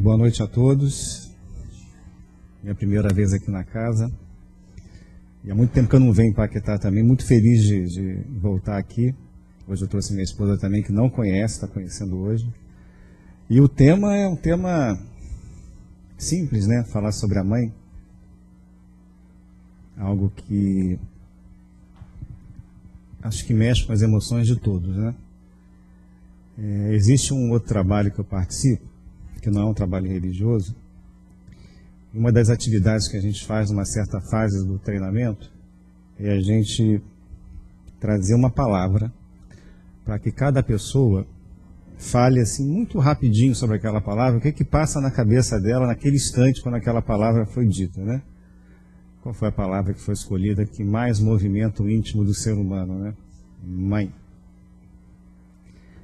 Boa noite a todos. Minha primeira vez aqui na casa. E há muito tempo que eu não venho em Paquetá também. Muito feliz de voltar aqui. Hoje eu trouxe minha esposa também, que não conhece, está conhecendo hoje. E o tema é um tema simples, né? Falar sobre a mãe. Algo que acho que mexe com as emoções de todos, né? Existe um outro trabalho que eu participo, que não é um trabalho religioso. Uma das atividades que a gente faz numa certa fase do treinamento é a gente trazer uma palavra para que cada pessoa fale assim muito rapidinho sobre aquela palavra, o que que passa na cabeça dela naquele instante quando aquela palavra foi dita, né? Qual foi a palavra que foi escolhida que mais movimenta o íntimo do ser humano, né? Mãe.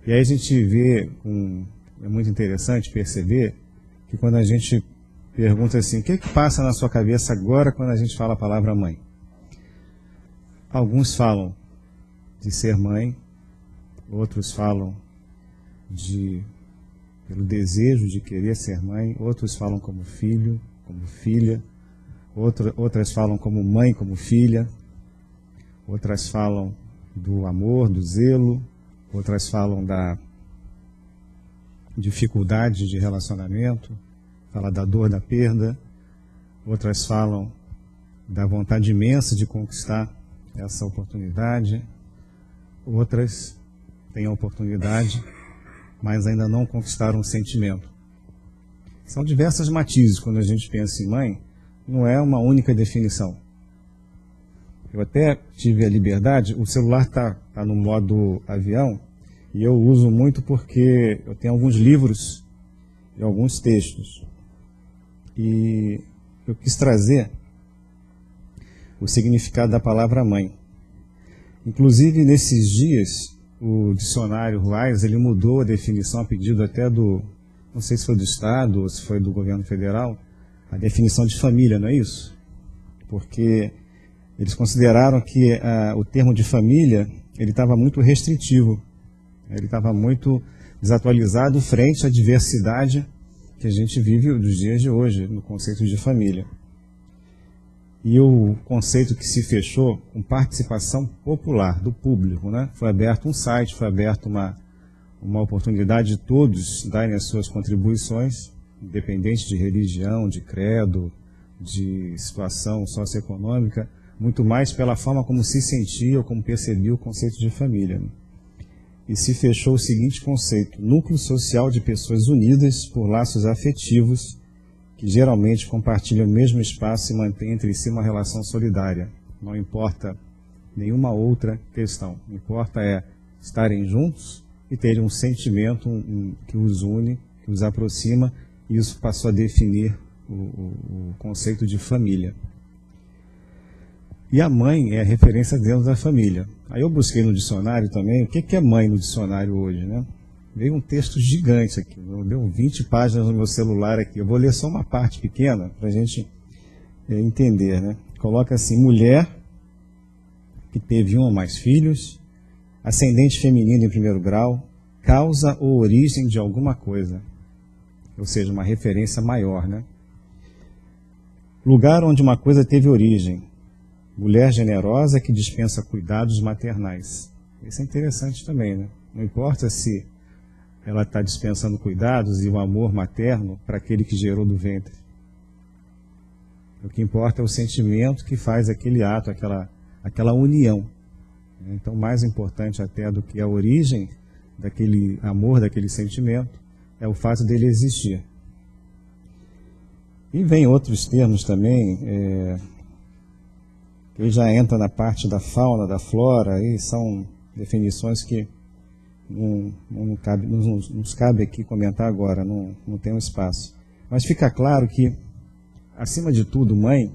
E aí a gente vê, é muito interessante perceber que quando a gente pergunta assim, o que que passa na sua cabeça agora quando a gente fala a palavra mãe? Alguns falam de ser mãe, outros falam pelo desejo de querer ser mãe, outros falam como filho, como filha, outras falam como mãe, como filha, outras falam do amor, do zelo, outras falam da dificuldade de relacionamento, fala da dor da perda, outras falam da vontade imensa de conquistar essa oportunidade, outras têm a oportunidade, mas ainda não conquistaram o sentimento. São diversos matizes quando a gente pensa em mãe, não é uma única definição. Eu até tive a liberdade, o celular está no modo avião, e eu uso muito porque eu tenho alguns livros e alguns textos. E eu quis trazer o significado da palavra mãe. Inclusive, nesses dias, o dicionário Ruais, ele mudou a definição a pedido até não sei se foi do Estado ou se foi do governo federal, a definição de família, não é isso? Porque eles consideraram que o termo de família ele estava muito restritivo, ele estava muito desatualizado frente à diversidade que a gente vive nos dias de hoje, no conceito de família. E o conceito que se fechou com participação popular do público, né? Foi aberto um site, foi aberta uma oportunidade de todos darem as suas contribuições, independente de religião, de credo, de situação socioeconômica, muito mais pela forma como se sentia ou como percebia o conceito de família. E se fechou o seguinte conceito: núcleo social de pessoas unidas por laços afetivos que geralmente compartilham o mesmo espaço e mantêm entre si uma relação solidária. Não importa nenhuma outra questão. O que importa é estarem juntos e terem um sentimento que os une, que os aproxima, e isso passou a definir o conceito de família. E a mãe é a referência dentro da família. Aí eu busquei no dicionário também, o que é mãe no dicionário hoje, né? Veio um texto gigante aqui, deu 20 páginas no meu celular aqui. Eu vou ler só uma parte pequena para a gente entender, né? Coloca assim: mulher que teve um ou mais filhos, ascendente feminino em primeiro grau, causa ou origem de alguma coisa. Ou seja, uma referência maior, né? Lugar onde uma coisa teve origem. Mulher generosa que dispensa cuidados maternais. Isso é interessante também, né? Não importa se ela está dispensando cuidados e o amor materno para aquele que gerou do ventre. O que importa é o sentimento que faz aquele ato, aquela união. Então, mais importante até do que a origem daquele amor, daquele sentimento, é o fato dele existir. E vem outros termos também, que já entra na parte da fauna, da flora, e são definições que não nos cabe aqui comentar agora, não tem um espaço. Mas fica claro que, acima de tudo, mãe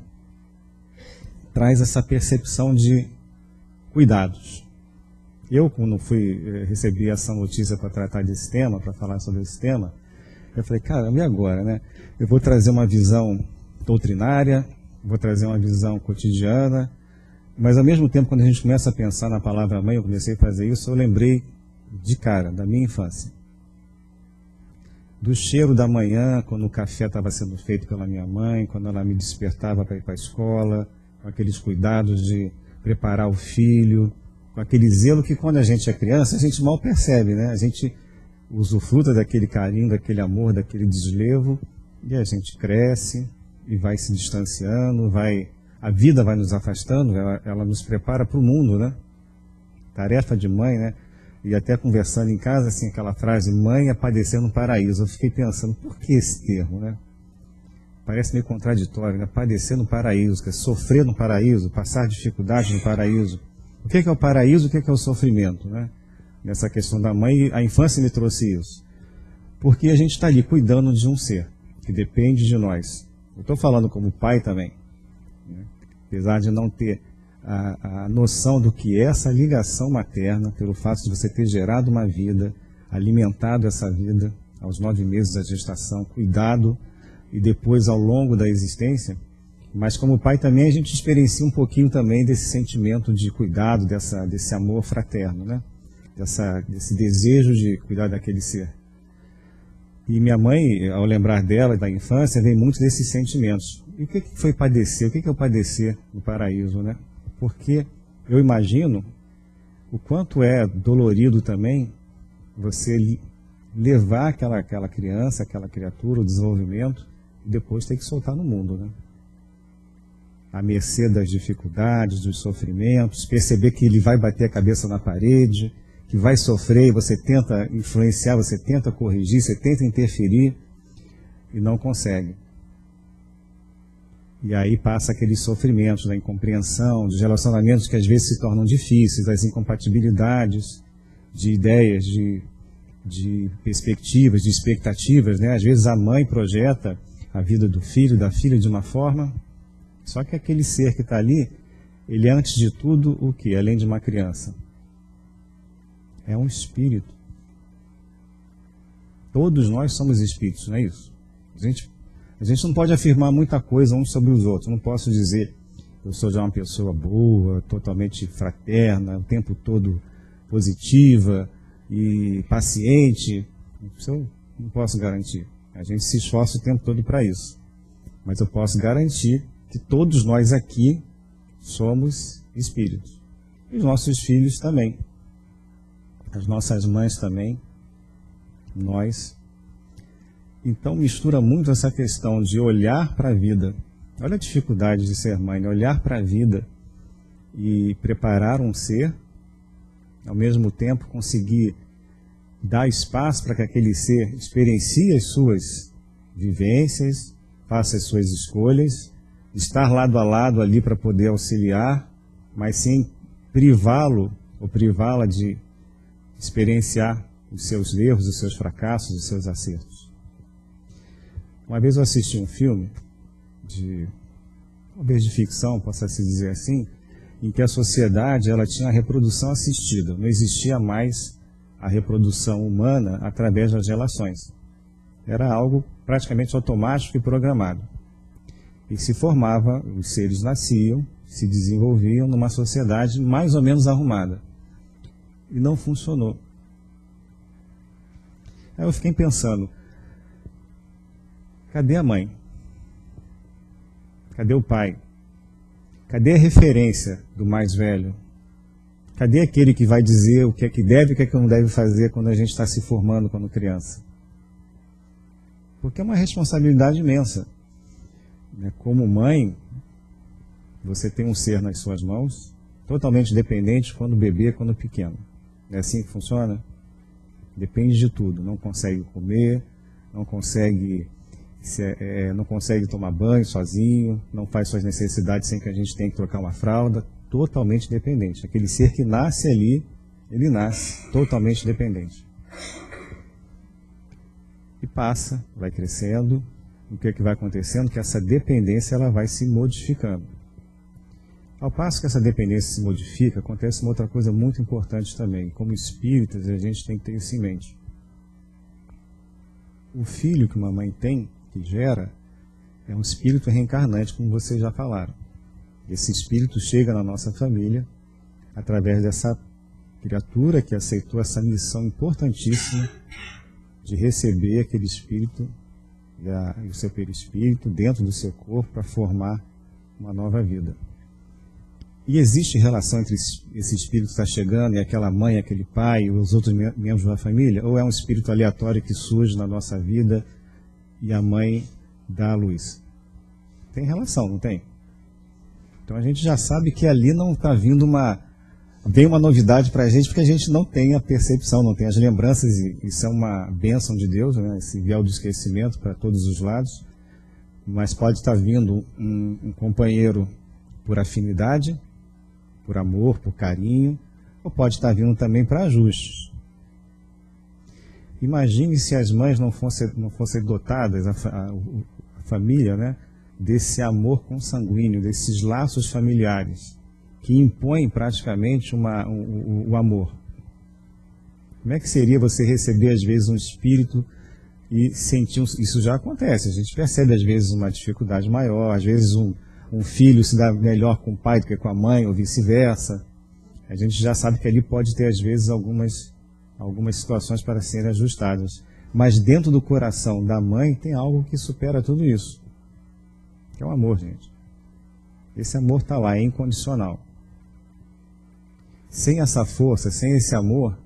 traz essa percepção de cuidados. Eu, quando recebi essa notícia para tratar desse tema, para falar sobre esse tema, eu falei, caramba, e agora, né? Eu vou trazer uma visão doutrinária, vou trazer uma visão cotidiana, mas ao mesmo tempo, quando a gente começa a pensar na palavra mãe, eu comecei a fazer isso, eu lembrei de cara, da minha infância. do cheiro da manhã, quando o café estava sendo feito pela minha mãe, quando ela me despertava para ir para a escola, com aqueles cuidados de preparar o filho, com aquele zelo que quando a gente é criança, a gente mal percebe, né? A gente usufruta daquele carinho, daquele amor, daquele deslevo, e a gente cresce e vai se distanciando, a vida vai nos afastando, ela nos prepara para o mundo, né? Tarefa de mãe, né? E até conversando em casa, assim, aquela frase, mãe é padecer no paraíso. Eu fiquei pensando, por que esse termo, né? Parece meio contraditório, né? Padecer no paraíso, que é sofrer no paraíso, passar dificuldade no paraíso. O que é o paraíso, o que é o sofrimento, né? Nessa questão da mãe, a infância me trouxe isso. Porque a gente está ali cuidando de um ser, que depende de nós. Eu estou falando como pai também, né? Apesar de não ter a noção do que é essa ligação materna, pelo fato de você ter gerado uma vida, alimentado essa vida aos 9 meses da gestação, cuidado e depois ao longo da existência, mas como pai também a gente experiencia um pouquinho também desse sentimento de cuidado, desse amor fraterno, né? Desse desejo de cuidar daquele ser. E minha mãe, ao lembrar dela, da infância, vem muito desses sentimentos. E o que foi padecer? O que é o padecer no paraíso, né? Porque eu imagino o quanto é dolorido também você levar aquela criança, aquela criatura, o desenvolvimento, e depois ter que soltar no mundo, né? À mercê das dificuldades, dos sofrimentos, perceber que ele vai bater a cabeça na parede, que vai sofrer, e você tenta influenciar, você tenta corrigir, você tenta interferir, e não consegue. E aí passa aqueles sofrimentos da incompreensão, dos relacionamentos que às vezes se tornam difíceis, das incompatibilidades, de ideias, de perspectivas, de expectativas, né? Às vezes a mãe projeta a vida do filho, da filha de uma forma, só que aquele ser que está ali, ele é antes de tudo o quê? Além de uma criança. É um espírito. Todos nós somos espíritos, não é isso? A gente não pode afirmar muita coisa uns sobre os outros. Não posso dizer eu sou já uma pessoa boa, totalmente fraterna, o tempo todo positiva e paciente. Isso eu não posso garantir. A gente se esforça o tempo todo para isso. Mas eu posso garantir que todos nós aqui somos espíritos. E os nossos filhos também. As nossas mães também. Nós. Então mistura muito essa questão de olhar para a vida. Olha a dificuldade de ser mãe, né? Olhar para a vida e preparar um ser, ao mesmo tempo conseguir dar espaço para que aquele ser experiencie as suas vivências, faça as suas escolhas, estar lado a lado ali para poder auxiliar, mas sem privá-lo ou privá-la de experienciar os seus erros, os seus fracassos, os seus acertos. Uma vez eu assisti um filme, talvez de ficção, possa se dizer assim, em que a sociedade ela tinha a reprodução assistida. Não existia mais a reprodução humana através das relações. Era algo praticamente automático e programado. E se formava, os seres nasciam, se desenvolviam numa sociedade mais ou menos arrumada. E não funcionou. Aí eu fiquei pensando, cadê a mãe? Cadê o pai? Cadê a referência do mais velho? Cadê aquele que vai dizer o que é que deve e o que é que não deve fazer quando a gente está se formando quando criança? Porque é uma responsabilidade imensa. Como mãe, você tem um ser nas suas mãos, totalmente dependente quando bebê, quando pequeno. É assim que funciona? Depende de tudo. Não consegue comer, não consegue tomar banho sozinho, não faz suas necessidades sem que a gente tenha que trocar uma fralda, totalmente dependente. Aquele ser que nasce ali, ele nasce totalmente dependente. E passa, vai crescendo, o que é que vai acontecendo? Que essa dependência ela vai se modificando. Ao passo que essa dependência se modifica, acontece uma outra coisa muito importante também. Como espíritas, a gente tem que ter isso em mente. O filho que uma mãe tem, que gera, é um espírito reencarnante, como vocês já falaram. Esse espírito chega na nossa família através dessa criatura que aceitou essa missão importantíssima de receber aquele espírito e o seu perispírito dentro do seu corpo para formar uma nova vida. E existe relação entre esse espírito que está chegando e aquela mãe, aquele pai, e os outros membros da família? Ou é um espírito aleatório que surge na nossa vida e a mãe dá a luz? Tem relação, não tem? Então a gente já sabe que ali não está vindo vem uma novidade para a gente, porque a gente não tem a percepção, não tem as lembranças, e isso é uma bênção de Deus, né? Esse véu do esquecimento para todos os lados, mas pode estar vindo um companheiro por afinidade, por amor, por carinho, ou pode estar vindo também para ajustes. Imagine se as mães não fossem dotadas, a família, né, desse amor consanguíneo, desses laços familiares, que impõem praticamente o amor. Como é que seria você receber, às vezes, um espírito e sentir... Isso já acontece, a gente percebe, às vezes, uma dificuldade maior, às vezes um filho se dá melhor com o pai do que com a mãe, ou vice-versa. A gente já sabe que ali pode ter, às vezes, algumas situações para serem ajustadas. Mas dentro do coração da mãe tem algo que supera tudo isso, que é o amor, gente. Esse amor está lá, é incondicional. Sem essa força, sem esse amor,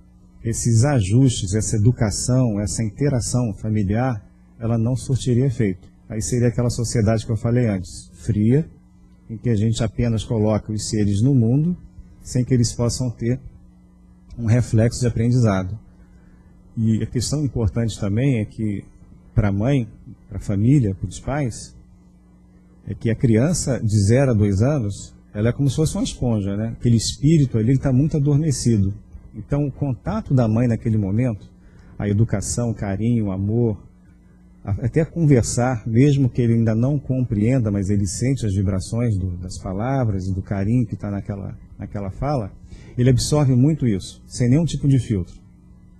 esses ajustes, essa educação, essa interação familiar, ela não surtiria efeito. Aí seria aquela sociedade que eu falei antes, fria, em que a gente apenas coloca os seres no mundo, sem que eles possam ter um reflexo de aprendizado. E a questão importante também é que, para a mãe, para a família, para os pais, é que a criança de 0 a 2 anos, ela é como se fosse uma esponja, né? Aquele espírito ali está muito adormecido. Então, o contato da mãe naquele momento, a educação, o carinho, o amor, até conversar, mesmo que ele ainda não compreenda, mas ele sente as vibrações das palavras e do carinho que está naquela fala, ele absorve muito isso, sem nenhum tipo de filtro.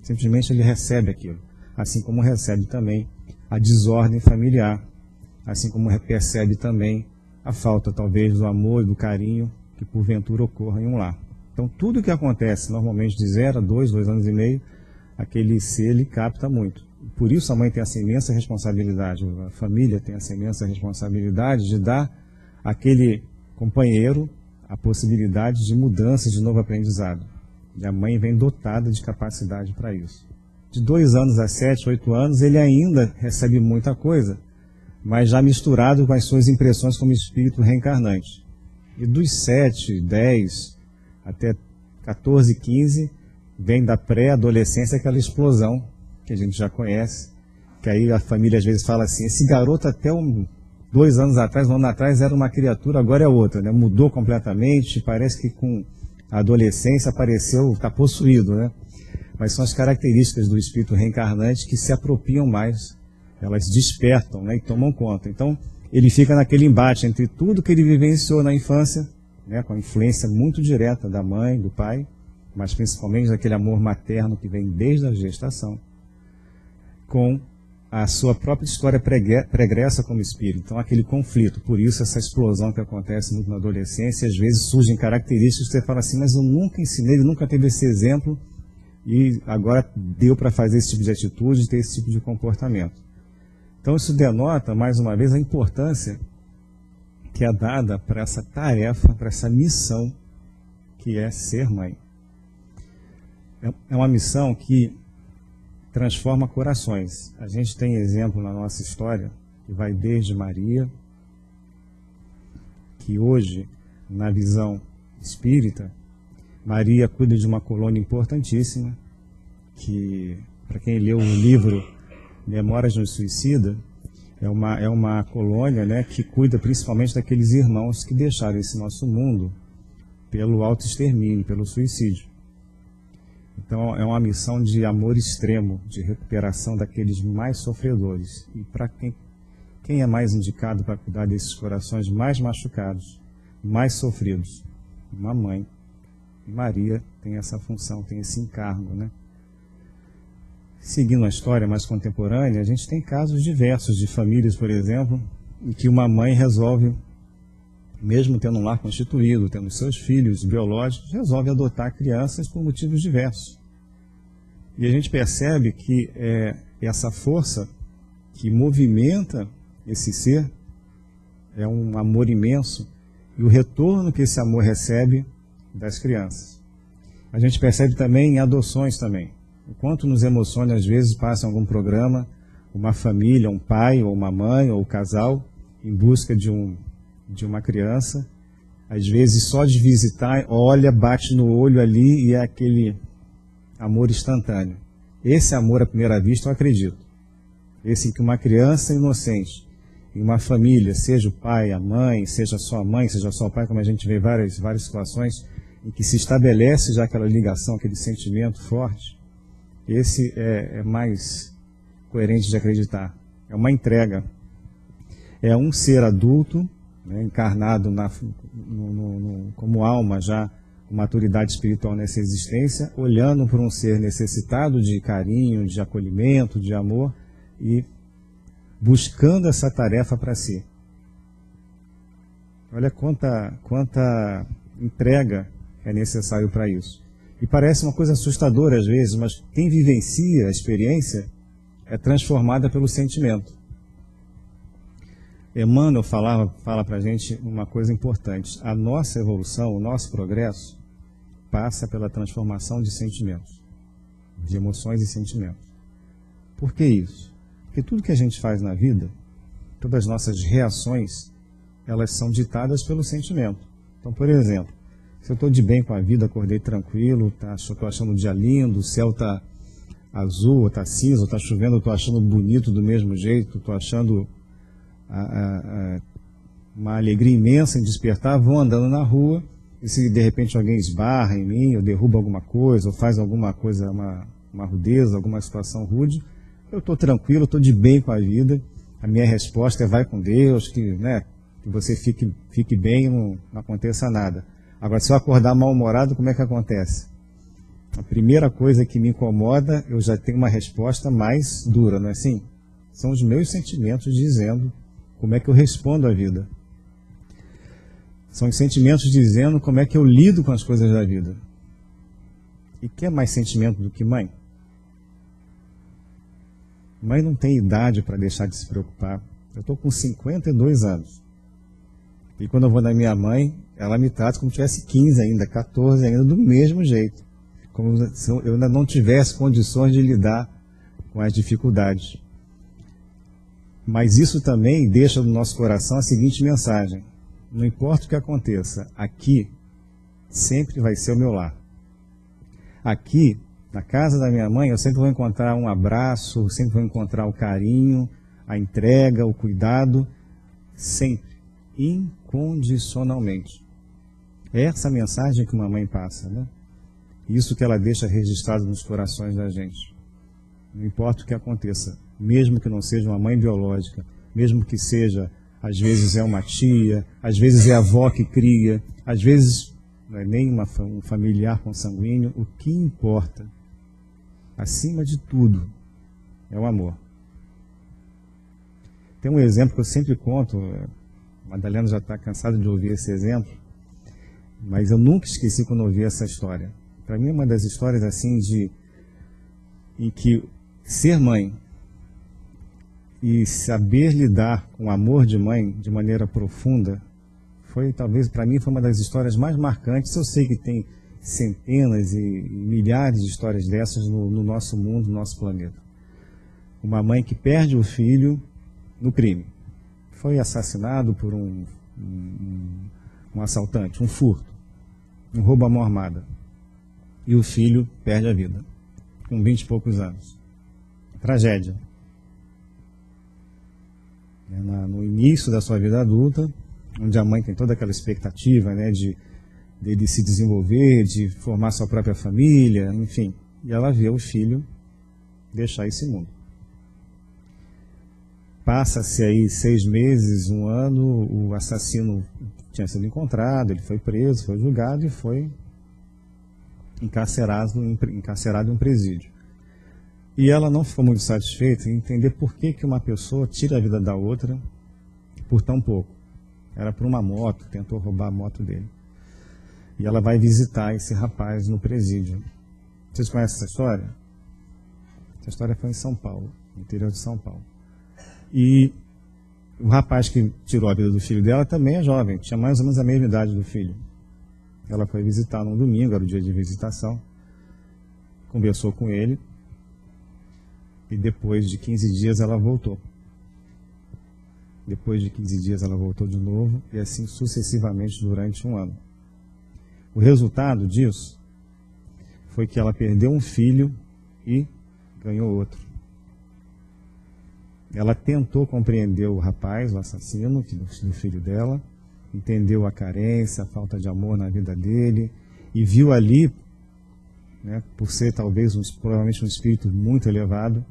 Simplesmente ele recebe aquilo, assim como recebe também a desordem familiar, assim como percebe também a falta, talvez, do amor e do carinho que porventura ocorra em um lar. Então, tudo que acontece normalmente de 0 a 2 anos e meio, aquele ser ele capta muito. Por isso a mãe tem essa imensa responsabilidade, a família tem essa imensa responsabilidade de dar àquele companheiro a possibilidade de mudança, de novo aprendizado. E a mãe vem dotada de capacidade para isso. De 2 anos a 7, 8 anos, ele ainda recebe muita coisa, mas já misturado com as suas impressões como espírito reencarnante. E dos 7, 10 até 14, 15, vem da pré-adolescência aquela explosão que a gente já conhece, que aí a família às vezes fala assim, esse garoto até 2 anos atrás, 1 ano atrás era uma criatura, agora é outra, né? Mudou completamente, parece que com a adolescência apareceu, está possuído, né? Mas são as características do espírito reencarnante que se apropriam mais, elas despertam, né, e tomam conta. Então, ele fica naquele embate entre tudo que ele vivenciou na infância, né, com a influência muito direta da mãe, do pai, mas principalmente daquele amor materno que vem desde a gestação, com a sua própria história pregressa como espírito. Então, aquele conflito. Por isso, essa explosão que acontece muito na adolescência, às vezes surgem características que você fala assim, mas eu nunca ensinei, ele nunca teve esse exemplo, e agora deu para fazer esse tipo de atitude, ter esse tipo de comportamento. Então, isso denota, mais uma vez, a importância que é dada para essa tarefa, para essa missão, que é ser mãe. É uma missão que transforma corações. A gente tem exemplo na nossa história, que vai desde Maria, que hoje, na visão espírita, Maria cuida de uma colônia importantíssima, que, para quem leu o livro Memórias de um Suicida, é uma colônia, né, que cuida principalmente daqueles irmãos que deixaram esse nosso mundo pelo autoextermínio, pelo suicídio. Então é uma missão de amor extremo, de recuperação daqueles mais sofredores. E para quem é mais indicado para cuidar desses corações mais machucados, mais sofridos? Uma mãe. E Maria tem essa função, tem esse encargo, né? Seguindo a história mais contemporânea, a gente tem casos diversos de famílias, por exemplo, em que uma mãe resolve, mesmo tendo um lar constituído, tendo seus filhos biológicos, resolve adotar crianças por motivos diversos. E a gente percebe que essa força que movimenta esse ser é um amor imenso e o retorno que esse amor recebe das crianças. A gente percebe também em adoções também. O quanto nos emociona, às vezes, passa em algum programa, uma família, um pai ou uma mãe ou um casal em busca de uma criança. Às vezes, só de visitar, olha, bate no olho ali e é aquele amor instantâneo. Esse amor à primeira vista eu acredito. Esse em que uma criança inocente, em uma família, seja o pai, a mãe, seja só a mãe, seja só o pai, como a gente vê várias situações, em que se estabelece já aquela ligação, aquele sentimento forte, esse é mais coerente de acreditar. É uma entrega. É um ser adulto, né, encarnado como alma já, com maturidade espiritual nessa existência, olhando para um ser necessitado de carinho, de acolhimento, de amor, e buscando essa tarefa para si. Olha quanta entrega é necessário para isso. E parece uma coisa assustadora às vezes, mas quem vivencia a experiência é transformada pelo sentimento. Emmanuel fala para a gente uma coisa importante. A nossa evolução, o nosso progresso, passa pela transformação de sentimentos, de emoções e sentimentos. Por que isso? Porque tudo que a gente faz na vida, todas as nossas reações, elas são ditadas pelo sentimento. Então, por exemplo, se eu estou de bem com a vida, acordei tranquilo, estou achando o dia lindo, o céu está azul, está cinza, está chovendo, estou achando bonito do mesmo jeito, estou achando uma alegria imensa em despertar, vou andando na rua, e se de repente alguém esbarra em mim, ou derruba alguma coisa, ou faz alguma coisa, uma rudeza, alguma situação rude, eu estou tranquilo, estou de bem com a vida, a minha resposta é vai com Deus, que você fique bem e não aconteça nada. Agora, se eu acordar mal-humorado, como é que acontece? A primeira coisa que me incomoda, eu já tenho uma resposta mais dura, não é assim? São os meus sentimentos dizendo como é que eu respondo à vida. São os sentimentos dizendo como é que eu lido com as coisas da vida. E quer mais sentimento do que mãe? Mãe não tem idade para deixar de se preocupar. Eu estou com 52 anos. E quando eu vou na minha mãe, ela me trata como se tivesse 15 ainda, 14 ainda, do mesmo jeito. Como se eu ainda não tivesse condições de lidar com as dificuldades. Mas isso também deixa no nosso coração a seguinte mensagem. Não importa o que aconteça, aqui sempre vai ser o meu lar. Aqui, na casa da minha mãe, eu sempre vou encontrar um abraço, sempre vou encontrar o carinho, a entrega, o cuidado, sempre, incondicionalmente. É essa mensagem que uma mãe passa, né? Isso que ela deixa registrado nos corações da gente. Não importa o que aconteça, mesmo que não seja uma mãe biológica, mesmo que seja, às vezes é uma tia, às vezes é a avó que cria, às vezes não é nem um familiar consanguíneo, o que importa, acima de tudo, é o amor. Tem um exemplo que eu sempre conto, a Madalena já está cansada de ouvir esse exemplo, mas eu nunca esqueci quando ouvi essa história. Para mim é uma das histórias assim em que ser mãe e saber lidar com o amor de mãe de maneira profunda foi, talvez, para mim, foi uma das histórias mais marcantes. Eu sei que tem centenas e milhares de histórias dessas no nosso mundo, no nosso planeta. Uma mãe que perde o filho no crime. Foi assassinado por um assaltante, um furto, um roubo à mão armada. E o filho perde a vida, com 20 e poucos anos. Tragédia. No início da sua vida adulta, onde a mãe tem toda aquela expectativa, né, de se desenvolver, de formar sua própria família, enfim. E ela vê o filho deixar esse mundo. Passa-se aí 6 meses, 1 ano, o assassino tinha sido encontrado, ele foi preso, foi julgado e foi encarcerado em um presídio. E ela não ficou muito satisfeita em entender por que uma pessoa tira a vida da outra por tão pouco. Era por uma moto, tentou roubar a moto dele. E ela vai visitar esse rapaz no presídio. Vocês conhecem essa história? Essa história foi em São Paulo. no interior de São Paulo. E o rapaz que tirou a vida do filho dela também é jovem, tinha mais ou menos a mesma idade do filho. Ela foi visitar num domingo, era o dia de visitação, conversou com ele, e depois de 15 dias ela voltou. Depois de 15 dias ela voltou de novo, e assim sucessivamente durante um ano. O resultado disso foi que ela perdeu um filho e ganhou outro. Ela tentou compreender o rapaz, o assassino do filho dela, entendeu a carência, a falta de amor na vida dele, e viu ali, né, por ser talvez provavelmente um espírito muito elevado,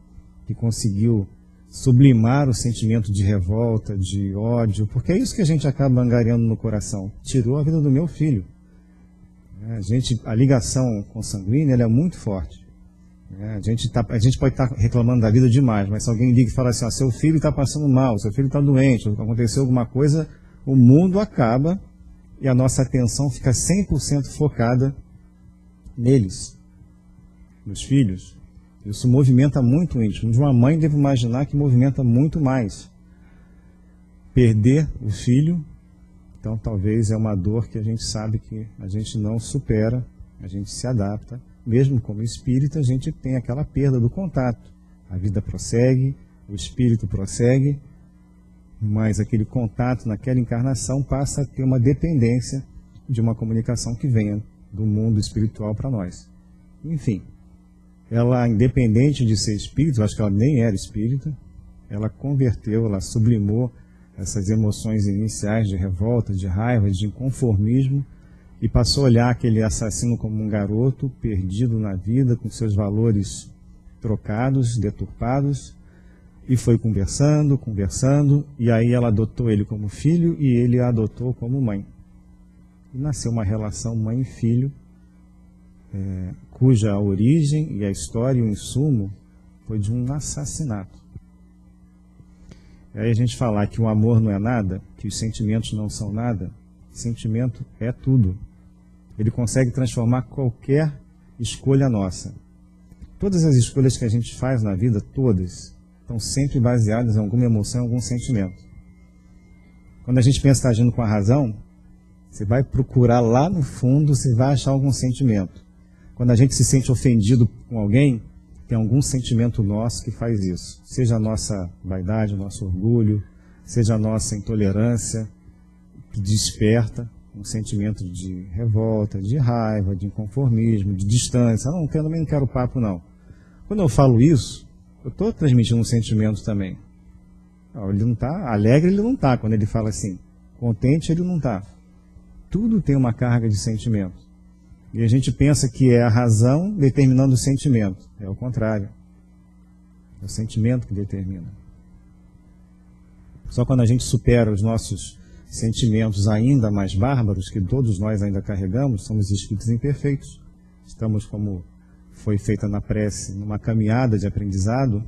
que conseguiu sublimar o sentimento de revolta, de ódio, porque é isso que a gente acaba angariando no coração. Tirou a vida do meu filho. A ligação consanguínea ela é muito forte. A gente pode estar reclamando da vida demais, mas se alguém liga e fala assim, seu filho está passando mal, seu filho está doente, aconteceu alguma coisa, o mundo acaba e a nossa atenção fica 100% focada neles, nos filhos. Isso movimenta muito o íntimo. De uma mãe, devo imaginar que movimenta muito mais. Perder o filho, então talvez é uma dor que a gente sabe que a gente não supera, a gente se adapta. Mesmo como espírita, a gente tem aquela perda do contato. A vida prossegue, o espírito prossegue, mas aquele contato naquela encarnação passa a ter uma dependência de uma comunicação que venha do mundo espiritual para nós. Enfim, ela, independente de ser espírita, acho que ela nem era espírita, ela converteu, ela sublimou essas emoções iniciais de revolta, de raiva, de inconformismo, e passou a olhar aquele assassino como um garoto perdido na vida, com seus valores trocados, deturpados, e foi conversando, e aí ela adotou ele como filho e ele a adotou como mãe. E nasceu uma relação mãe e filho, cuja origem e a história e o insumo foi de um assassinato. E aí a gente falar que o amor não é nada, que os sentimentos não são nada, sentimento é tudo. Ele consegue transformar qualquer escolha nossa. Todas as escolhas que a gente faz na vida, todas, estão sempre baseadas em alguma emoção, em algum sentimento. Quando a gente pensa que está agindo com a razão, você vai procurar lá no fundo, você vai achar algum sentimento. Quando a gente se sente ofendido com alguém, tem algum sentimento nosso que faz isso. Seja a nossa vaidade, o nosso orgulho, seja a nossa intolerância, que desperta um sentimento de revolta, de raiva, de inconformismo, de distância. Não, também não quero papo, não. Quando eu falo isso, eu estou transmitindo um sentimento também. Ele não está alegre, ele não está quando ele fala assim. Contente, ele não está. Tudo tem uma carga de sentimento. E a gente pensa que é a razão determinando o sentimento. É o contrário. É o sentimento que determina. Só quando a gente supera os nossos sentimentos ainda mais bárbaros, que todos nós ainda carregamos, somos espíritos imperfeitos. Estamos, como foi feita na prece, numa caminhada de aprendizado,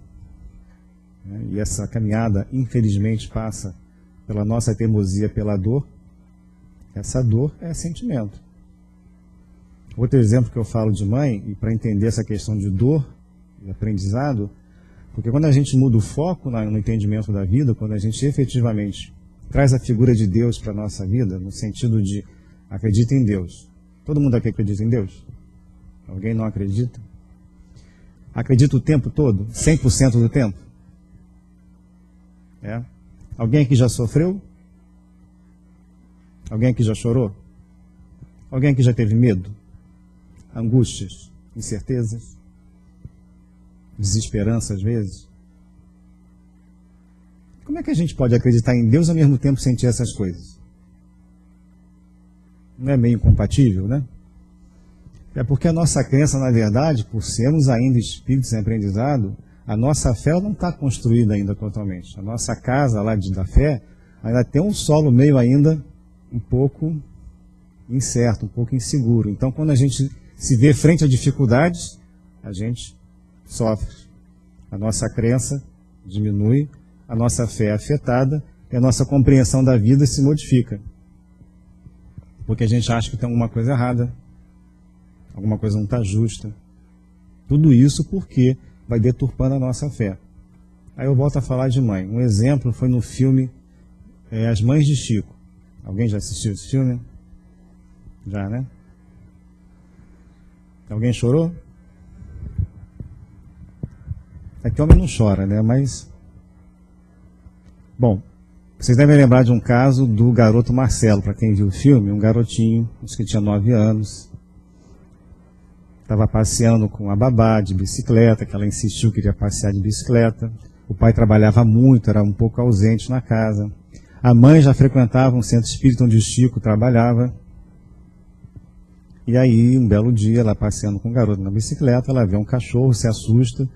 né? E essa caminhada, infelizmente, passa pela nossa teimosia, pela dor. Essa dor é sentimento. Outro exemplo que eu falo de mãe, e para entender essa questão de dor e aprendizado, porque quando a gente muda o foco no entendimento da vida, quando a gente efetivamente traz a figura de Deus para a nossa vida, no sentido de acredita em Deus. Todo mundo aqui acredita em Deus? Alguém não acredita? Acredita o tempo todo? 100% do tempo? Alguém aqui já sofreu? Alguém aqui já chorou? Alguém aqui já teve medo? Angústias? Incertezas? Desesperança às vezes? Como é que a gente pode acreditar em Deus e ao mesmo tempo sentir essas coisas? Não é meio incompatível, né? É porque a nossa crença, na verdade, por sermos ainda espíritos em aprendizado, a nossa fé não está construída ainda totalmente. A nossa casa lá da fé ainda tem um solo meio ainda um pouco incerto, um pouco inseguro. Então, quando a gente se vê frente a dificuldades, a gente sofre. A nossa crença diminui, a nossa fé é afetada e a nossa compreensão da vida se modifica. Porque a gente acha que tem alguma coisa errada, alguma coisa não está justa. Tudo isso porque vai deturpando a nossa fé. Aí eu volto a falar de mãe. Um exemplo foi no filme As Mães de Chico. Alguém já assistiu esse filme? Já, né? Alguém chorou? Aqui homem não chora, né? Mas... Bom, vocês devem lembrar de um caso do garoto Marcelo, para quem viu o filme, um garotinho, acho que tinha 9 anos, estava passeando com a babá de bicicleta, que ela insistiu que queria passear de bicicleta. O pai trabalhava muito, era um pouco ausente na casa. A mãe já frequentava um centro espírita onde o Chico trabalhava. E aí, um belo dia, ela passeando com o garoto na bicicleta, ela vê um cachorro, se assusta,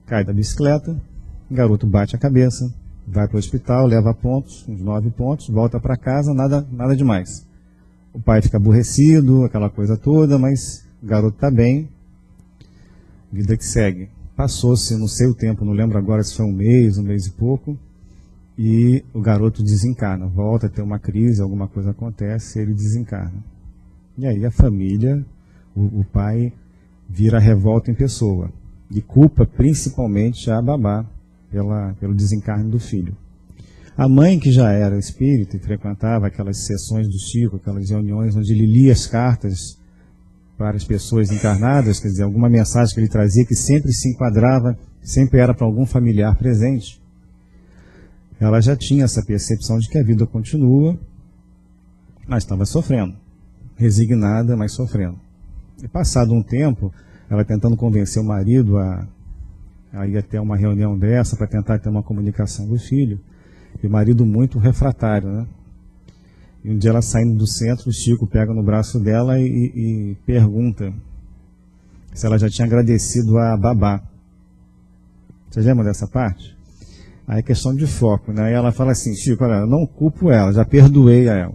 cai da bicicleta, o garoto bate a cabeça, vai para o hospital, leva pontos, uns 9 pontos, volta para casa, nada demais. O pai fica aborrecido, aquela coisa toda, mas o garoto está bem, vida que segue. Passou-se, não sei o tempo, não lembro agora se foi um mês e pouco, e o garoto desencarna, volta a ter uma crise, alguma coisa acontece, ele desencarna. E aí a família, o pai vira revolta em pessoa, e culpa principalmente a babá pelo desencarne do filho. A mãe, que já era espírita e frequentava aquelas sessões do Chico, aquelas reuniões onde ele lia as cartas para as pessoas encarnadas, quer dizer, alguma mensagem que ele trazia que sempre se enquadrava, sempre era para algum familiar presente, ela já tinha essa percepção de que a vida continua, mas estava sofrendo, resignada, mas sofrendo. E passado um tempo, ela tentando convencer o marido a ir até uma reunião dessa para tentar ter uma comunicação do filho, e o marido muito refratário, né? E um dia ela saindo do centro, o Chico pega no braço dela e pergunta se ela já tinha agradecido a babá. Vocês lembram dessa parte? Aí é questão de foco, né? E ela fala assim: Chico, olha, eu não culpo ela, já perdoei a ela,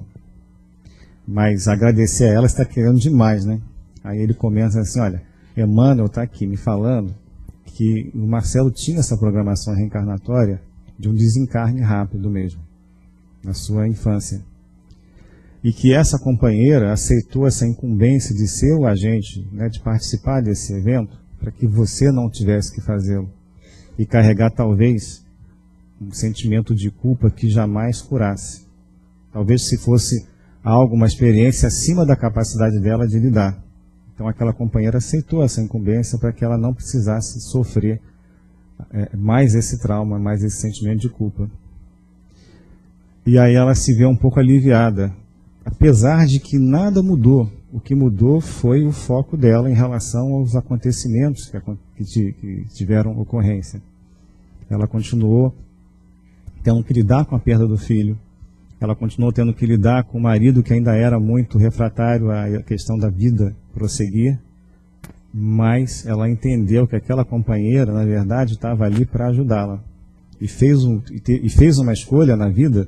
mas agradecer a ela está querendo demais, né? Aí ele começa assim: olha, Emmanuel está aqui me falando que o Marcelo tinha essa programação reencarnatória de um desencarne rápido mesmo, na sua infância. E que essa companheira aceitou essa incumbência de ser o agente, né, de participar desse evento, para que você não tivesse que fazê-lo. E carregar, talvez, um sentimento de culpa que jamais curasse. Talvez se fosse algo, uma experiência acima da capacidade dela de lidar. Então aquela companheira aceitou essa incumbência para que ela não precisasse sofrer mais esse trauma, mais esse sentimento de culpa. E aí ela se vê um pouco aliviada, apesar de que nada mudou. O que mudou foi o foco dela em relação aos acontecimentos que tiveram ocorrência. Ela continuou tendo que lidar com a perda do filho, ela continuou tendo que lidar com o marido que ainda era muito refratário à questão da vida prosseguir, mas ela entendeu que aquela companheira, na verdade, estava ali para ajudá-la. E fez uma escolha na vida,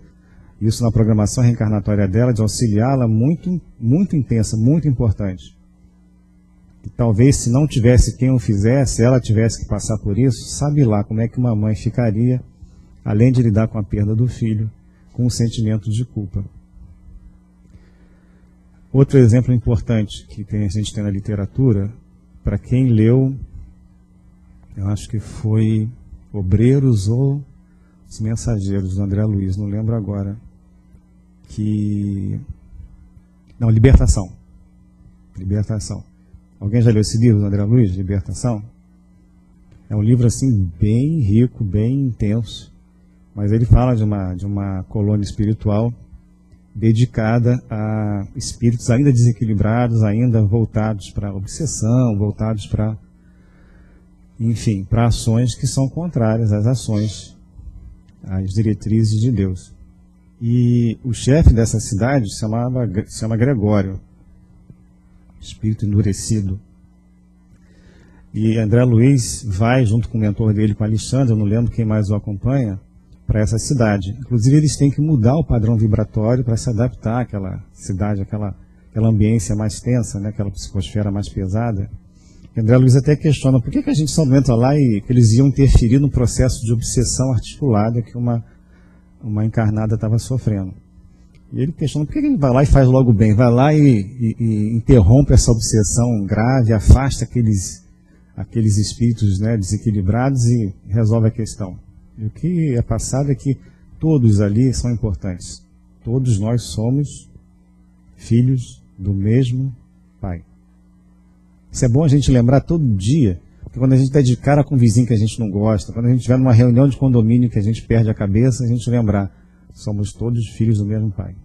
isso na programação reencarnatória dela, de auxiliá-la muito, muito intensa, muito importante. E talvez se não tivesse quem o fizesse, ela tivesse que passar por isso, sabe lá como é que uma mãe ficaria, além de lidar com a perda do filho, com um sentimento de culpa. Outro exemplo importante que a gente tem na literatura, para quem leu, eu acho que foi Obreiros ou Os Mensageiros, do André Luiz, não lembro agora. Não, Libertação. Libertação. Alguém já leu esse livro do André Luiz, Libertação? É um livro assim bem rico, bem intenso, mas ele fala de uma colônia espiritual dedicada a espíritos ainda desequilibrados, ainda voltados para obsessão, voltados para, enfim, para ações que são contrárias às ações, às diretrizes de Deus. E o chefe dessa cidade se chama Gregório, espírito endurecido. E André Luiz vai, junto com o mentor dele, com Alexandre, eu não lembro quem mais o acompanha, para essa cidade. Inclusive, eles têm que mudar o padrão vibratório para se adaptar àquela cidade, àquela ambiência mais tensa, né, aquela psicosfera mais pesada. E André Luiz até questiona por que a gente só não entra lá e que eles iam interferir no processo de obsessão articulada que uma encarnada estava sofrendo. E ele questiona por que a gente vai lá e faz logo bem, vai lá e interrompe essa obsessão grave, afasta aqueles espíritos, né, desequilibrados e resolve a questão. E o que é passado é que todos ali são importantes. Todos nós somos filhos do mesmo Pai. Isso é bom a gente lembrar todo dia, porque quando a gente está de cara com um vizinho que a gente não gosta, quando a gente estiver numa reunião de condomínio que a gente perde a cabeça, a gente lembrar, somos todos filhos do mesmo Pai.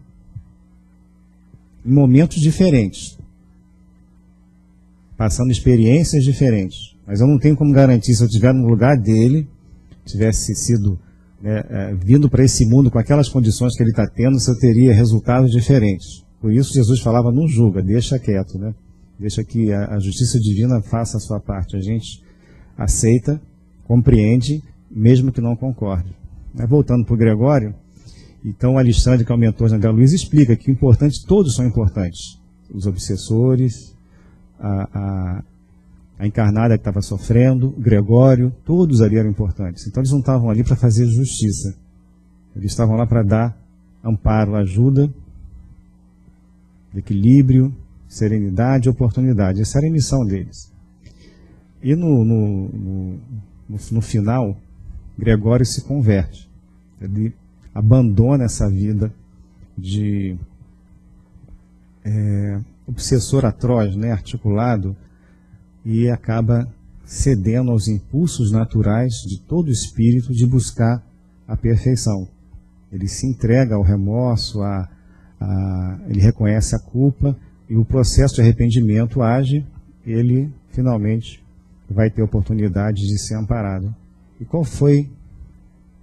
Em momentos diferentes, passando experiências diferentes. Mas eu não tenho como garantir, se eu estiver no lugar dele, tivesse sido vindo para esse mundo com aquelas condições que ele está tendo, se eu teria resultados diferentes. Por isso Jesus falava, não julga, deixa quieto, né? Deixa que a justiça divina faça a sua parte. A gente aceita, compreende, mesmo que não concorde. Mas voltando para o Gregório, então o Alexandre, que é o mentor de André Luiz, explica que o importante, todos são importantes. Os obsessores, a encarnada que estava sofrendo, o Gregório, todos ali eram importantes. Então eles não estavam ali para fazer justiça. Eles estavam lá para dar amparo, ajuda, equilíbrio, serenidade e oportunidade. Essa era a missão deles. E no final, Gregório se converte. Ele abandona essa vida de obsessor atroz, né, articulado, e acaba cedendo aos impulsos naturais de todo o espírito de buscar a perfeição. Ele se entrega ao remorso, ele reconhece a culpa, e o processo de arrependimento age, ele finalmente vai ter a oportunidade de ser amparado. E qual foi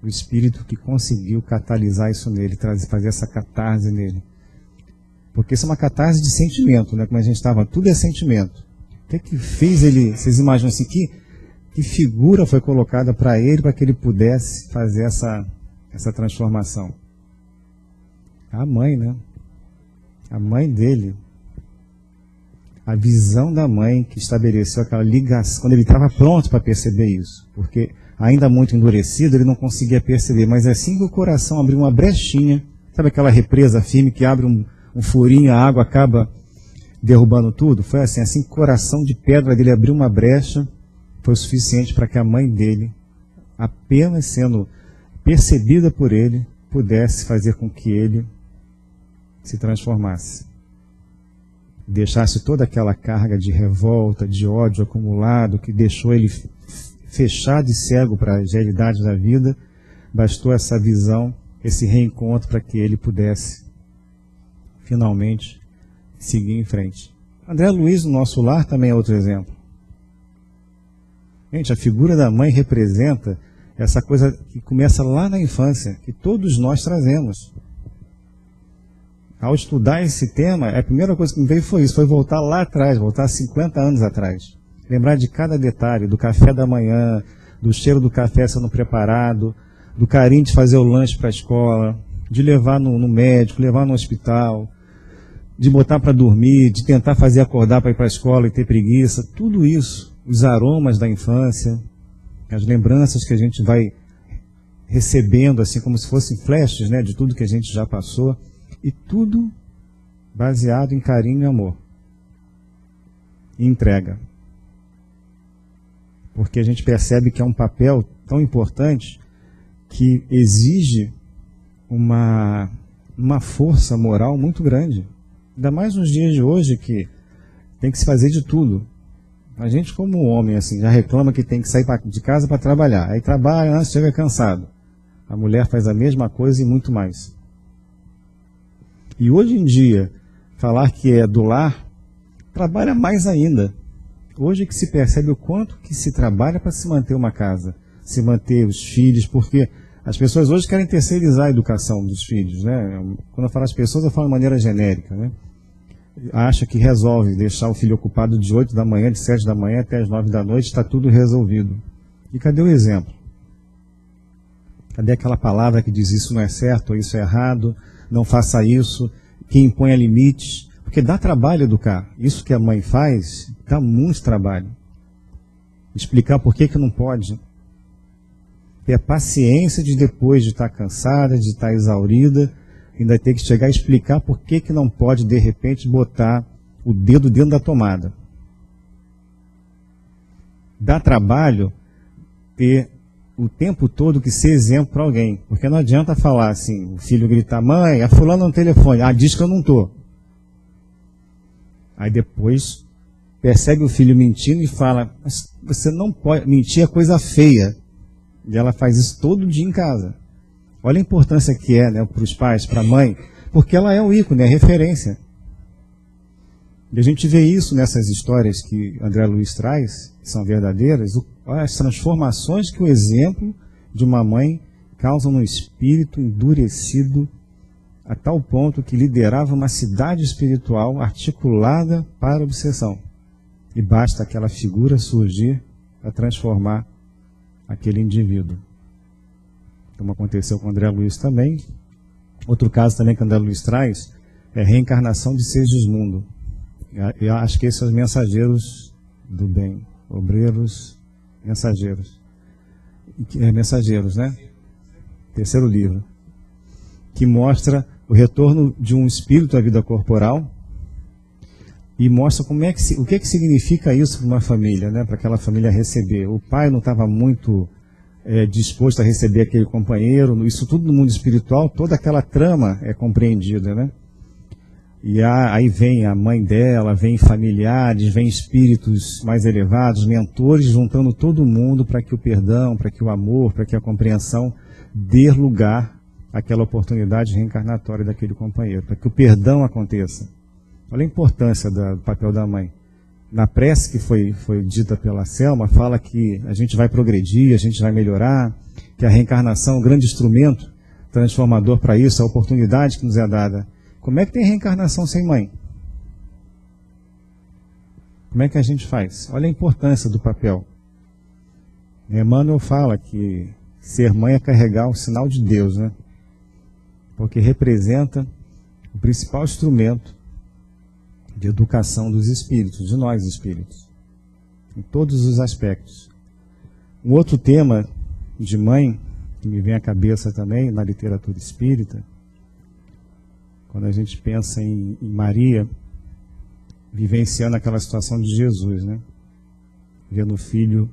o espírito que conseguiu catalisar isso nele, fazer essa catarse nele? Porque isso é uma catarse de sentimento, né? Como a gente estava, tudo é sentimento. O que fez ele, vocês imaginam assim, que figura foi colocada para ele, para que ele pudesse fazer essa transformação? A mãe, né? A mãe dele. A visão da mãe que estabeleceu aquela ligação, quando ele estava pronto para perceber isso. Porque ainda muito endurecido, ele não conseguia perceber. Mas assim que o coração abriu uma brechinha, sabe aquela represa firme que abre um furinho, a água acaba derrubando tudo? Foi assim que o coração de pedra dele abriu uma brecha, foi o suficiente para que a mãe dele, apenas sendo percebida por ele, pudesse fazer com que ele se transformasse. Deixasse toda aquela carga de revolta, de ódio acumulado, que deixou ele fechado e cego para as realidades da vida. Bastou essa visão, esse reencontro, para que ele pudesse finalmente seguir em frente. André Luiz, no nosso lar, também é outro exemplo. Gente, a figura da mãe representa essa coisa que começa lá na infância, que todos nós trazemos. Ao estudar esse tema, a primeira coisa que me veio foi isso, foi voltar lá atrás, voltar 50 anos atrás. Lembrar de cada detalhe, do café da manhã, do cheiro do café sendo preparado, do carinho de fazer o lanche para a escola, de levar no médico, levar no hospital, de botar para dormir, de tentar fazer acordar para ir para a escola e ter preguiça. Tudo isso, os aromas da infância, as lembranças que a gente vai recebendo, assim como se fossem flashes, né, de tudo que a gente já passou. E tudo baseado em carinho e amor. E entrega. Porque a gente percebe que é um papel tão importante que exige uma força moral muito grande. Ainda mais nos dias de hoje que tem que se fazer de tudo. A gente como homem assim, já reclama que tem que sair de casa para trabalhar. Aí trabalha, antes chega cansado. A mulher faz a mesma coisa e muito mais. E hoje em dia, falar que é do lar, trabalha mais ainda. Hoje que se percebe o quanto que se trabalha para se manter uma casa, se manter os filhos, porque as pessoas hoje querem terceirizar a educação dos filhos, né? Quando eu falo as pessoas, eu falo de maneira genérica, né? Acha que resolve deixar o filho ocupado de 8 da manhã, de 7 da manhã até as 9 da noite, está tudo resolvido. E cadê o exemplo? Cadê aquela palavra que diz isso não é certo, ou isso é errado, não faça isso, que imponha limites? Porque dá trabalho educar. Isso que a mãe faz, dá muito trabalho. Explicar por que não pode. Ter a paciência de depois de estar cansada, de estar exaurida, ainda ter que chegar e explicar por que não pode, de repente, botar o dedo dentro da tomada. Dá trabalho ter o tempo todo que ser exemplo para alguém. Porque não adianta falar assim, o filho gritar, mãe, a fulana no telefone, diz que eu não estou. Aí depois persegue o filho mentindo e fala, mas você não pode, mentir é coisa feia. E ela faz isso todo dia em casa. Olha a importância que é, né, para os pais, para a mãe, porque ela é o ícone, é a referência. E a gente vê isso nessas histórias que André Luiz traz, que são verdadeiras, as transformações que o exemplo de uma mãe causa no espírito endurecido a tal ponto que liderava uma cidade espiritual articulada para a obsessão. E basta aquela figura surgir para transformar aquele indivíduo. Como aconteceu com André Luiz também. Outro caso também que André Luiz traz é a reencarnação de Segismundo. Eu acho que esses são os mensageiros do bem. Obreiros, mensageiros. Mensageiros, né? Terceiro livro. Que mostra o retorno de um espírito à vida corporal e mostra como é que o que significa isso para uma família, né? Para aquela família receber. O pai não estava muito disposto a receber aquele companheiro. Isso tudo no mundo espiritual, toda aquela trama é compreendida, né? E aí vem a mãe dela, vem familiares, vem espíritos mais elevados, mentores, juntando todo mundo para que o perdão, para que o amor, para que a compreensão dê lugar àquela oportunidade reencarnatória daquele companheiro, para que o perdão aconteça. Olha a importância do papel da mãe. Na prece que foi dita pela Selma, fala que a gente vai progredir, a gente vai melhorar, que a reencarnação é um grande instrumento transformador para isso, a oportunidade que nos é dada. Como é que tem reencarnação sem mãe? Como é que a gente faz? Olha a importância do papel. Emmanuel fala que ser mãe é carregar o sinal de Deus, né? Porque representa o principal instrumento de educação dos espíritos, de nós espíritos, em todos os aspectos. Um outro tema de mãe que me vem à cabeça também na literatura espírita, quando a gente pensa em Maria vivenciando aquela situação de Jesus, né? Vendo o filho,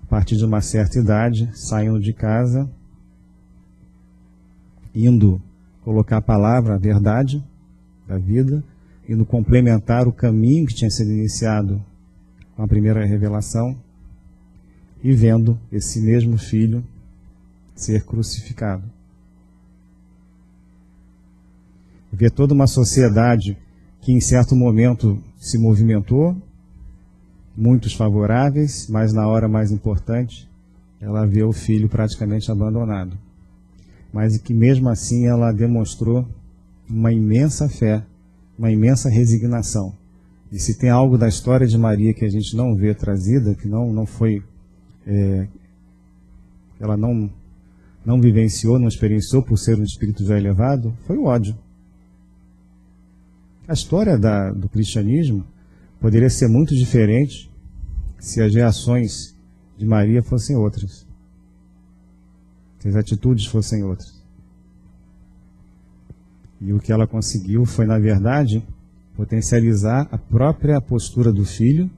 a partir de uma certa idade, saindo de casa, indo colocar a palavra, a verdade da vida, indo complementar o caminho que tinha sido iniciado com a primeira revelação, e vendo esse mesmo filho ser crucificado. Ver toda uma sociedade que em certo momento se movimentou, muitos favoráveis, mas na hora mais importante, ela vê o filho praticamente abandonado. Mas que mesmo assim ela demonstrou uma imensa fé, uma imensa resignação. E se tem algo da história de Maria que a gente não vê trazida, que não foi, ela não vivenciou, não experienciou por ser um espírito já elevado, foi o ódio. A história do cristianismo poderia ser muito diferente se as reações de Maria fossem outras, se as atitudes fossem outras. E o que ela conseguiu foi, na verdade, potencializar a própria postura do filho,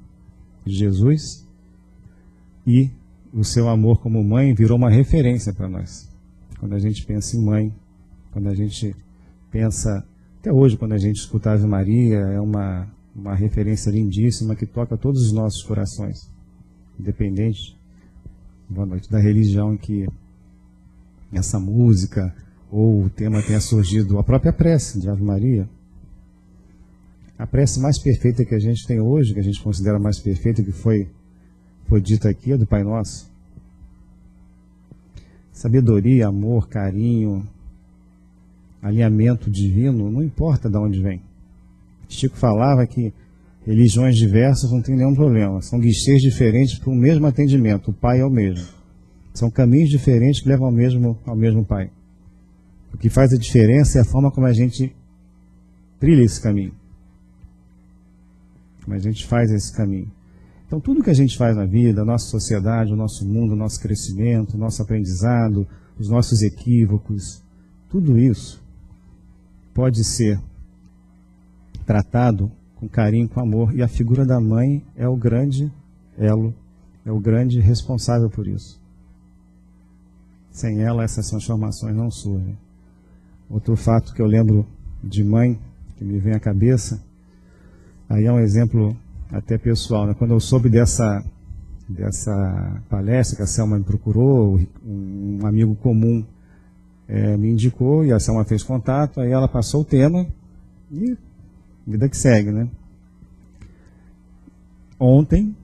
de Jesus, e o seu amor como mãe virou uma referência para nós. Quando a gente pensa em mãe, quando a gente pensa... Até hoje, quando a gente escuta a Ave Maria, é uma referência lindíssima que toca todos os nossos corações, independente, boa noite, da religião em que essa música ou o tema tenha surgido. A própria prece de Ave Maria, a prece mais perfeita que a gente tem hoje, que a gente considera mais perfeita, que foi dita aqui, é do Pai Nosso. Sabedoria, amor, carinho, alinhamento divino, não importa de onde vem. Chico falava que religiões diversas não tem nenhum problema, são guichês diferentes para o mesmo atendimento, o Pai é o mesmo. São caminhos diferentes que levam ao mesmo Pai. O que faz a diferença é a forma como a gente trilha esse caminho, como a gente faz esse caminho. Então tudo que a gente faz na vida, a nossa sociedade, o nosso mundo, o nosso crescimento, o nosso aprendizado, os nossos equívocos, tudo isso pode ser tratado com carinho, com amor, e a figura da mãe é o grande elo, é o grande responsável por isso. Sem ela, essas transformações não surgem. Outro fato que eu lembro de mãe, que me vem à cabeça, aí é um exemplo até pessoal, né? Quando eu soube dessa palestra que a Selma me procurou, um amigo comum me indicou, e a Selma fez contato, aí ela passou o tema e vida que segue, né? Ontem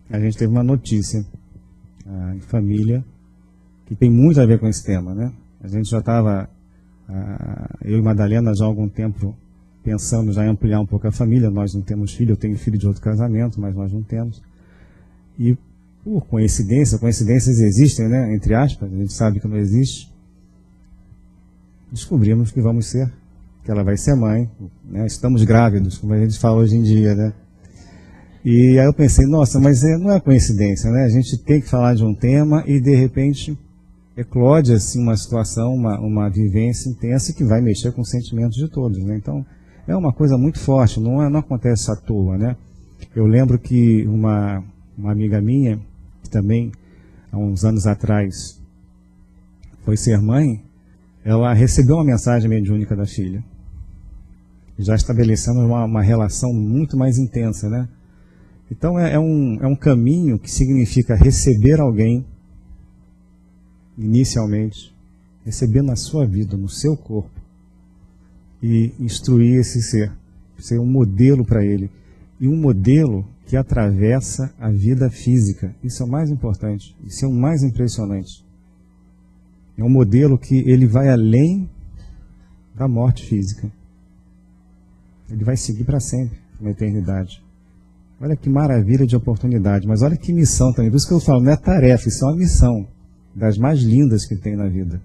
a gente teve uma notícia em família que tem muito a ver com esse tema, né? A gente já estava, eu e Madalena, já há algum tempo pensando já em ampliar um pouco a família. Nós não temos filho, eu tenho filho de outro casamento, mas nós não temos. E por coincidências existem, né? Entre aspas, a gente sabe que não existe. Descobrimos que vamos ser, que ela vai ser mãe, né? Estamos grávidos, como a gente fala hoje em dia, né? E aí eu pensei, nossa, mas não é coincidência, né? A gente tem que falar de um tema e de repente eclode assim uma situação, uma vivência intensa que vai mexer com os sentimentos de todos, né? Então é uma coisa muito forte, não acontece à toa, né? Eu lembro que uma amiga minha, que também há uns anos atrás foi ser mãe, ela recebeu uma mensagem mediúnica da filha, já estabelecendo uma relação muito mais intensa, né? Então é um caminho que significa receber alguém, inicialmente, receber na sua vida, no seu corpo, e instruir esse ser um modelo para ele, e um modelo que atravessa a vida física. Isso é o mais importante, isso é o mais impressionante. É um modelo que ele vai além da morte física. Ele vai seguir para sempre, na eternidade. Olha que maravilha de oportunidade, mas olha que missão também. Por isso que eu falo, não é tarefa, isso é uma missão das mais lindas que tem na vida.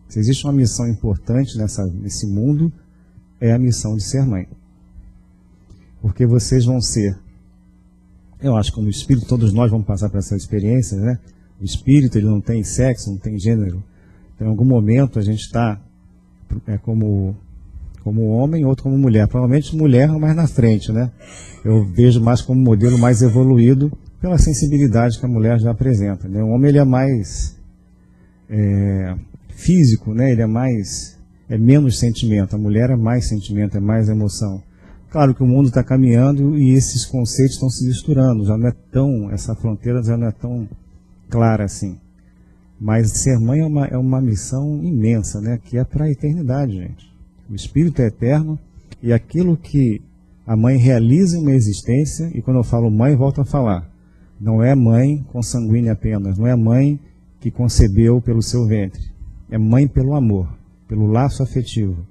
Se existe uma missão importante nesse mundo, é a missão de ser mãe. Porque vocês vão ser, eu acho que como espírito, todos nós vamos passar por essa experiência, né? O espírito, ele não tem sexo, não tem gênero. Então, em algum momento a gente está como homem, outro como mulher. Provavelmente mulher mais na frente, né? Eu vejo mais como modelo mais evoluído pela sensibilidade que a mulher já apresenta, né? O homem, ele é mais físico, né? Ele é menos sentimento. A mulher é mais sentimento, é mais emoção. Claro que o mundo está caminhando e esses conceitos estão se misturando. Já não é essa fronteira já não é tão clara assim. Mas ser mãe é uma missão imensa, né? Que é para a eternidade, gente. O espírito é eterno e aquilo que a mãe realiza em uma existência, e quando eu falo mãe, volto a falar, não é mãe consanguínea apenas, não é mãe que concebeu pelo seu ventre, é mãe pelo amor, pelo laço afetivo.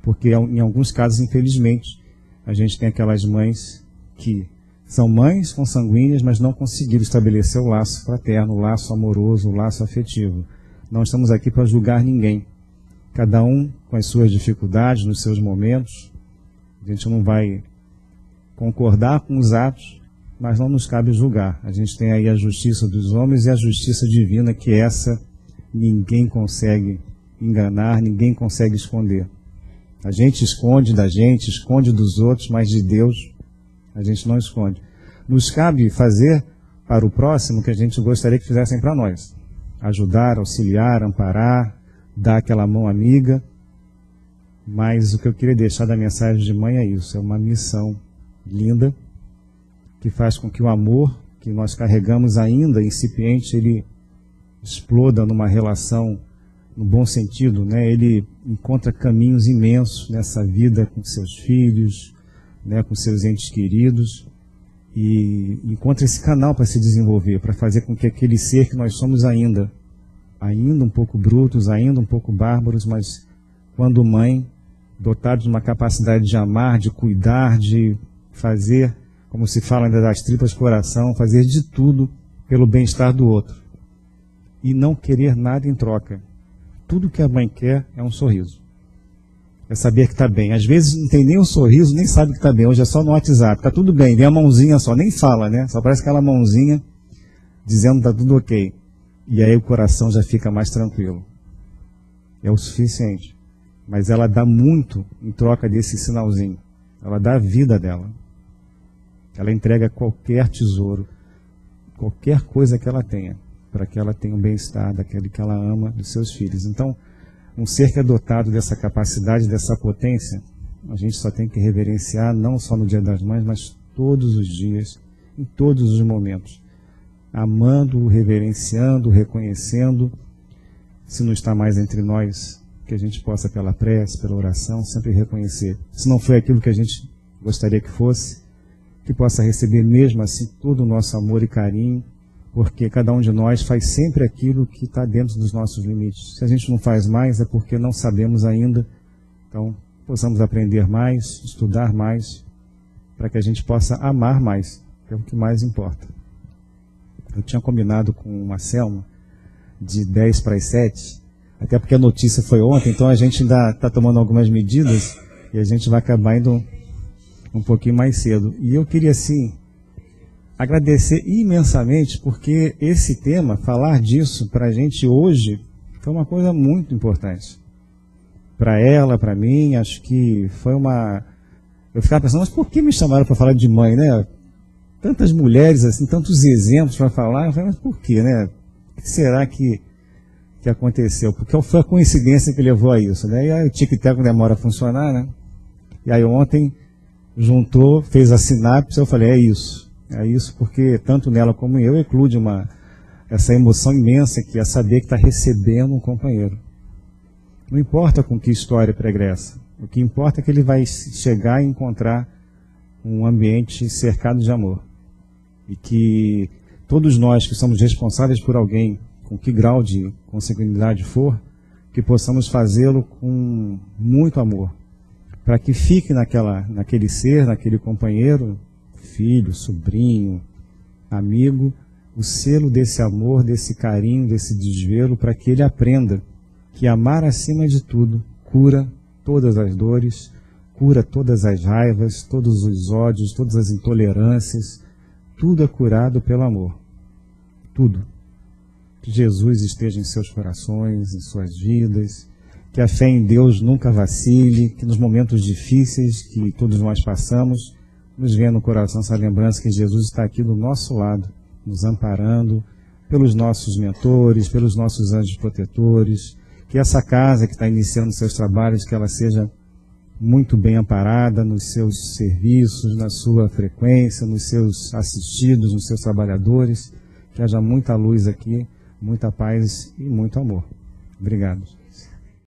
Porque em alguns casos, infelizmente, a gente tem aquelas mães que são mães consanguíneas, mas não conseguiram estabelecer o laço fraterno, o laço amoroso, o laço afetivo. Não estamos aqui para julgar ninguém. Cada um com as suas dificuldades, nos seus momentos. A gente não vai concordar com os atos, mas não nos cabe julgar. A gente tem aí a justiça dos homens e a justiça divina, que essa ninguém consegue enganar, ninguém consegue esconder. A gente esconde da gente, esconde dos outros, mas de Deus a gente não esconde. Nos cabe fazer para o próximo o que a gente gostaria que fizessem para nós. Ajudar, auxiliar, amparar, dar aquela mão amiga. Mas o que eu queria deixar da mensagem de mãe é isso. É uma missão linda que faz com que o amor que nós carregamos ainda incipiente, ele exploda numa relação, no bom sentido, né? Ele encontra caminhos imensos nessa vida com seus filhos, né? Com seus entes queridos, e encontra esse canal para se desenvolver, para fazer com que aquele ser que nós somos ainda um pouco brutos, ainda um pouco bárbaros, mas quando mãe, dotado de uma capacidade de amar, de cuidar, de fazer, como se fala ainda das tripas coração, fazer de tudo pelo bem-estar do outro. E não querer nada em troca. Tudo que a mãe quer é um sorriso. É saber que está bem. Às vezes não tem nem um sorriso, nem sabe que está bem. Hoje é só no WhatsApp. Está tudo bem, vem a mãozinha só, nem fala, né? Só parece aquela mãozinha dizendo que está tudo ok. E aí o coração já fica mais tranquilo. É o suficiente. Mas ela dá muito em troca desse sinalzinho. Ela dá a vida dela. Ela entrega qualquer tesouro, qualquer coisa que ela tenha, para que ela tenha o bem-estar daquele que ela ama, dos seus filhos. Então, um ser que é dotado dessa capacidade, dessa potência, a gente só tem que reverenciar, não só no Dia das Mães, mas todos os dias, em todos os momentos, amando, reverenciando, reconhecendo. Se não está mais entre nós, que a gente possa, pela prece, pela oração, sempre reconhecer. Se não foi aquilo que a gente gostaria que fosse, que possa receber mesmo assim todo o nosso amor e carinho, porque cada um de nós faz sempre aquilo que está dentro dos nossos limites. Se a gente não faz mais, é porque não sabemos ainda. Então, possamos aprender mais, estudar mais, para que a gente possa amar mais, que é o que mais importa. Eu tinha combinado com a Selma de 10 para as 7, até porque a notícia foi ontem, então a gente ainda está tomando algumas medidas e a gente vai acabar indo um pouquinho mais cedo. E eu queria, assim, agradecer imensamente, porque esse tema, falar disso para a gente hoje, foi uma coisa muito importante. Para ela, para mim, acho que foi uma... Eu ficava pensando, mas por que me chamaram para falar de mãe, né? Tantas mulheres, assim, tantos exemplos para falar. Eu falei, mas por quê, né? O que será que aconteceu? Porque foi a coincidência que levou a isso, né? E aí o tic-tac demora a funcionar, né? E aí ontem juntou, fez a sinapse, eu falei, é isso. É isso porque tanto nela como eu eclude essa emoção imensa que é saber que está recebendo um companheiro. Não importa com que história pregressa. O que importa é que ele vai chegar e encontrar um ambiente cercado de amor. E que todos nós que somos responsáveis por alguém, com que grau de consanguinidade for, que possamos fazê-lo com muito amor. Para que fique naquele ser, naquele companheiro, filho, sobrinho, amigo, o selo desse amor, desse carinho, desse desvelo, para que ele aprenda que amar acima de tudo cura todas as dores, cura todas as raivas, todos os ódios, todas as intolerâncias, tudo é curado pelo amor. Tudo. Que Jesus esteja em seus corações, em suas vidas, que a fé em Deus nunca vacile, que nos momentos difíceis que todos nós passamos, nos venha no coração essa lembrança que Jesus está aqui do nosso lado, nos amparando, pelos nossos mentores, pelos nossos anjos protetores, que essa casa que está iniciando seus trabalhos, que ela seja muito bem amparada nos seus serviços, na sua frequência, nos seus assistidos, nos seus trabalhadores, que haja muita luz aqui, muita paz e muito amor. Obrigado.